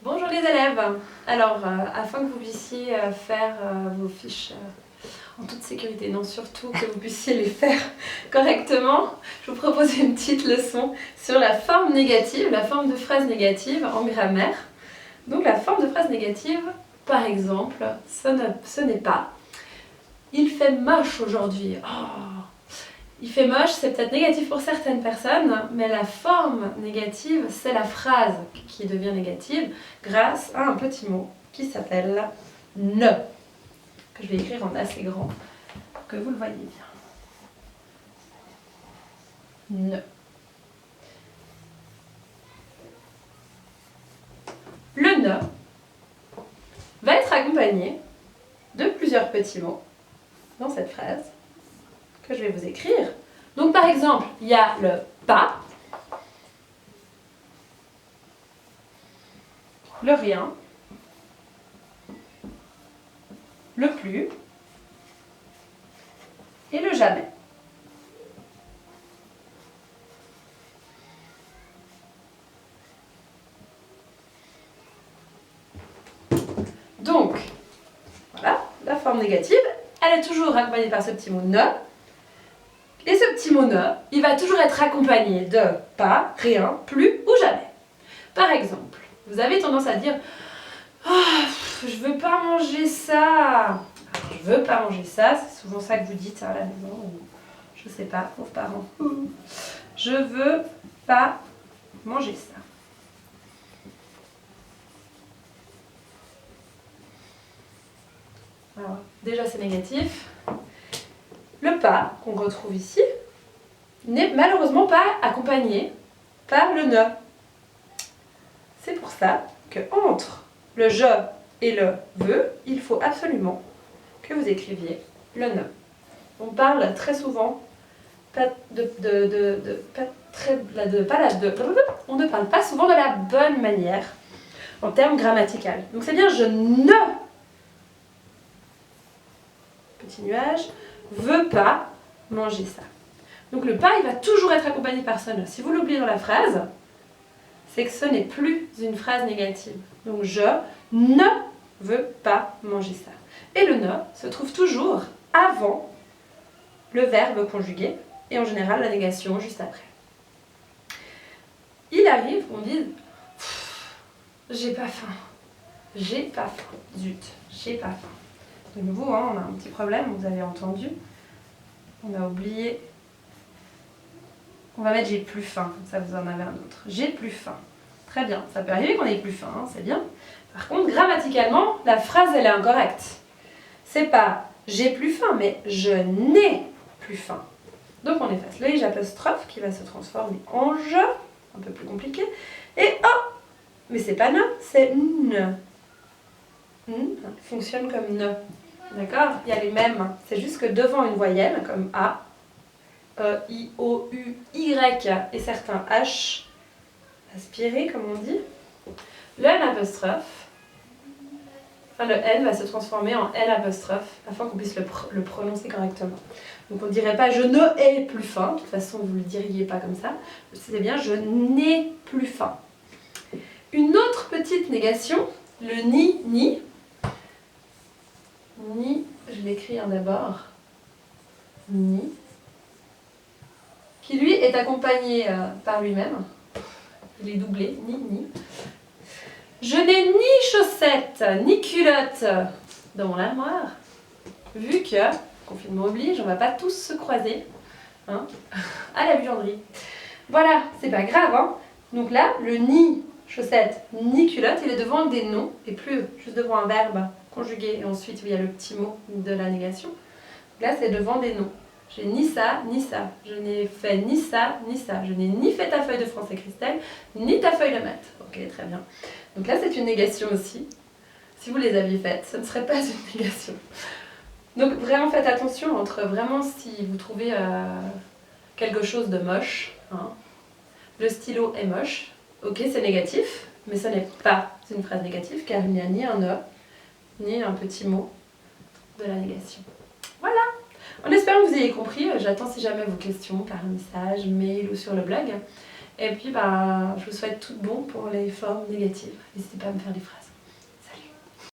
Bonjour les élèves. Alors, afin que vous puissiez faire vos fiches en toute sécurité, non surtout que vous puissiez les faire correctement, je vous propose une petite leçon sur la forme négative, la forme de phrase négative en grammaire. Donc la forme de phrase négative, par exemple, ce n'est pas « il fait moche aujourd'hui ». Oh, il fait moche, c'est peut-être négatif pour certaines personnes, mais la forme négative, c'est la phrase qui devient négative grâce à un petit mot qui s'appelle « ne », que je vais écrire en assez grand pour que vous le voyez bien. Ne. Le ne va être accompagné de plusieurs petits mots dans cette phrase que je vais vous écrire. Donc par exemple, il y a le pas, le rien, le plus et le jamais. Donc, voilà, la forme négative, elle est toujours accompagnée par ce petit mot ne. Et ce petit mot ne, il va toujours être accompagné de pas, rien, plus ou jamais. Par exemple, vous avez tendance à dire « Oh, je veux pas manger ça ». Alors, je veux pas manger ça, c'est souvent ça que vous dites à la maison, ou je sais pas, pauvres parents. Je veux pas manger ça. Alors, déjà c'est négatif. Le pas qu'on retrouve ici n'est malheureusement pas accompagné par le ne. C'est pour ça que entre le je et le veux, il faut absolument que vous écriviez le ne. On parle très souvent on ne parle pas souvent de la bonne manière en termes grammaticaux. Donc c'est bien je ne, petit nuage, veux pas manger ça. Donc le pas, il va toujours être accompagné par ce ne. Si vous l'oubliez dans la phrase, c'est que ce n'est plus une phrase négative. Donc je ne veux pas manger ça. Et le ne se trouve toujours avant le verbe conjugué et en général la négation juste après. Il arrive qu'on dise j'ai pas faim. J'ai pas faim. Zut, j'ai pas faim. De nouveau, hein, on a un petit problème, vous avez entendu. On a oublié. On va mettre j'ai plus faim, comme ça vous en avez un autre. J'ai plus faim. Très bien, ça peut arriver qu'on ait plus faim, hein, c'est bien. Par contre, grammaticalement, la phrase elle est incorrecte. C'est pas j'ai plus faim, mais je n'ai plus faim. Donc on efface le i apostrophe qui va se transformer en je, un peu plus compliqué. Et oh, mais c'est pas ne, c'est ne. Fonctionne comme ne. D'accord? Il y a les mêmes. C'est juste que devant une voyelle, comme A, E, I, O, U, Y et certains H, aspirés comme on dit, le N apostrophe, enfin le N va se transformer en N apostrophe afin qu'on puisse le prononcer correctement. Donc on ne dirait pas je ne ai plus faim, de toute façon vous ne le diriez pas comme ça, c'est bien je n'ai plus faim. Une autre petite négation, le ni, ni. Ni, je l'écris d'abord, ni, qui lui est accompagné par lui-même, il est doublé, ni, ni. Je n'ai ni chaussettes, ni culottes dans mon armoire, vu que, confinement oblige, on ne va pas tous se croiser hein, à la buanderie. Voilà, c'est pas grave. Hein. Donc là, le ni chaussettes, ni culottes, il est devant des noms, et plus juste devant un verbe conjugué, et ensuite il y a le petit mot de la négation. Là, c'est devant des noms. J'ai ni ça, ni ça. Je n'ai fait ni ça, ni ça. Je n'ai ni fait ta feuille de français, Christelle, ni ta feuille de maths. Ok, très bien. Donc là, c'est une négation aussi. Si vous les aviez faites, ce ne serait pas une négation. Donc vraiment, faites attention entre vraiment si vous trouvez quelque chose de moche. Hein. Le stylo est moche. Ok, c'est négatif, mais ce n'est pas une phrase négative car il n'y a ni un ne, ni un petit mot de la négation. Voilà. En espérant que vous ayez compris, j'attends si jamais vos questions par message, mail ou sur le blog. Et puis, bah, je vous souhaite tout bon pour les formes négatives. N'hésitez pas à me faire des phrases.